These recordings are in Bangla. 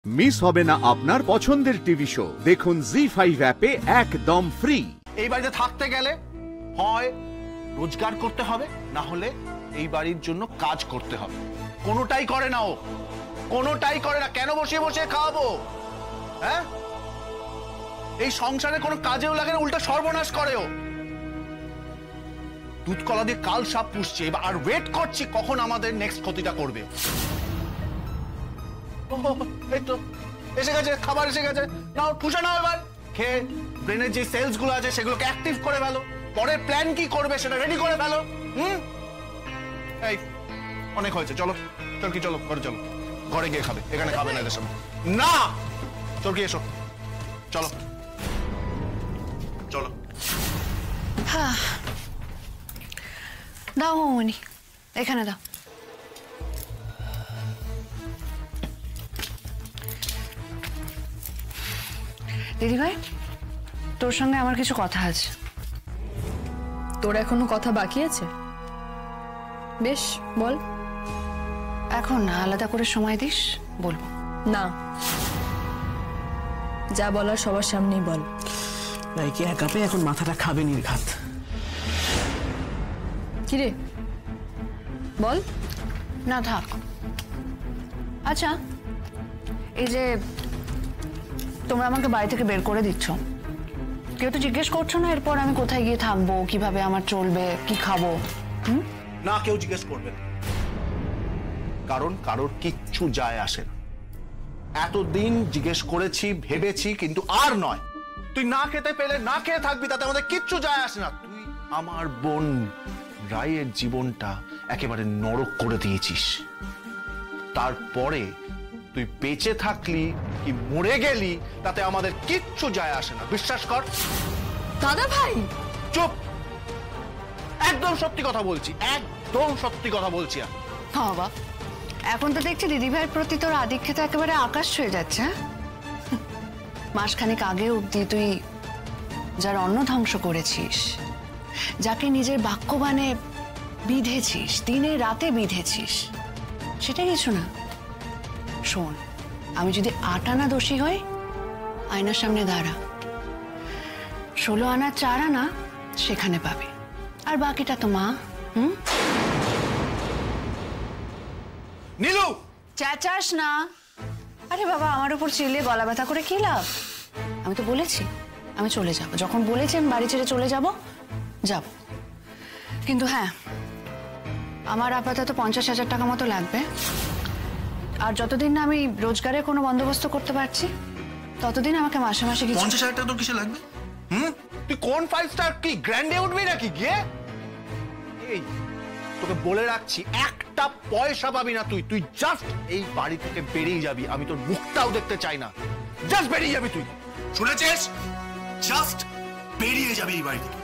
মিস হবে না আপনার পছন্দের টিভি শো। দেখুন জি5 অ্যাপে একদম ফ্রি। এই বাড়িতে থাকতে গেলে হয় রোজগার করতে হবে, না হলে এই বাড়ির জন্য কাজ করতে হবে। কোনোটাই করে না ও, কোনোটাই করে না। কেন বসিয়ে বসিয়ে খাওয়াবো? হ্যাঁ, এই সংসারে কোনো কাজেও লাগে না, উল্টা সর্বনাশ করে ও। দুধ কলা দিয়ে কাল সাপ পুষছে, আর ওয়েট করছি কখন আমাদের নেক্সট ক্ষতিটা করবে। এই তো এসে গেছে, খাবার এসে গেছে, নাও পুষে নাও। এবার খেয়ে ব্রেনের যে সেলস গুলো আছে সেগুলোকে অ্যাক্টিভ করে ফেলো। পরের প্ল্যান কি করবে সেটা রেডি করে ফেলো। এই অনেক হয়েছে, চলো চরকি, চলো ঘরে চলো। ঘরে গিয়ে খাবে, এখানে খাবে না এদের সামনে। না চরকি এসো, চলো চলো। হ্যাঁ দাও মামনি, এখানে দাও। দিদি ভাই, তোর সঙ্গে আমার কিছু কথা আছে। তোর এখনো কথা বাকি আছে? বেশ বল। এখন না, আলাদা করে সময় দিস, বলবো। না, যা বলার সবার সামনেই বল। ভাইকে একা পেয়ে এখন মাথাটা খাবে নির্ঘাত। কিরে বল। না থাক। আচ্ছা, এই যে তোমরা আমাকে বাড়ি থেকে বের করে দিচ্ছ, কেউ তো জিজ্ঞেস করছো না এরপর আমি কোথায় গিয়ে থাকবো, কিভাবে আমার চলবে, কি খাবো? না, কেউ জিজ্ঞেস করবে না, কারণ কারোর কিচ্ছু যায় আসে না। এতদিন জিজ্ঞেস করেছি, ভেবেছি, কিন্তু আর নয়। তুই না খেতে পেলে না খেয়ে থাকবি, তাতে আমাদের কিচ্ছু যায় আসে না। তুই আমার বোন রায়ের জীবনটা একেবারে নরক করে দিয়েছিস। তারপরে তুই বেঁচে থাকলি কি মরে গেলি তাতে আমাদের কিচ্ছু যায় আসে না, বিশ্বাস কর। দাদা ভাই চুপ, একদম সত্যি কথা বলছি, একদম সত্যি কথা বলছি। বাবা, এখন তো দেখছি দিদি ভাইয়ের প্রতি তোর আধিক্যতা একেবারে আকাশ ছুঁয়ে যাচ্ছে। মাসখানেক আগে অব্দি তুই যার অন্ন ধ্বংস করেছিস, যাকে নিজের বাক্যবাণে বিঁধেছিস, দিনে রাতে বিঁধেছিস, সেটা কিছু না। শোন, আমি যদি 8 আনা দোষী হই, আয়নার সামনে দাঁড়া, 16 আনা 4 আনা সেখানে পাবে, আর বাকিটা তো মা। নীলু, চেঁচাস না। আরে বাবা, আমার উপর চিল্লে গলা ব্যথা করে কি লাভ? আমি তো বলেছি আমি চলে যাব, যখন বলেছি আমি বাড়ি ছেড়ে চলে যাব। কিন্তু হ্যাঁ, আমার আপাতত 50,000 টাকা মতো লাগবে। আর যতদিন না আমি রোজগারের কোনো বন্দোবস্ত করতে পারছি, ততদিন আমাকে মাসে মাসে কিছু। 50,000 টাকা তোর কিসে লাগবে? তুই কোন 5 স্টার কি গ্র্যান্ডে উঠবি নাকি গিয়ে? এই তোকে বলে রাখছি, একটা পয়সা পাবি না তুই। তুই জাস্ট এই বাড়ি থেকে বেরিয়ে যাবি, আমি তোর মুখটাও দেখতে চাই না। জাস্ট বেরিয়ে যাবি তুই, শুনেছিস? জাস্ট বেরিয়ে যাবি এই বাড়ি থেকে।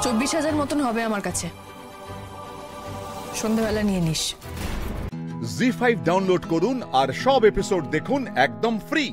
$24,000 মতন হবে আমার কাছে, সন্ধ্যাবেলা নিয়ে নিস। জি5 ডাউনলোড করুন আর সব এপিসোড দেখুন একদম ফ্রি।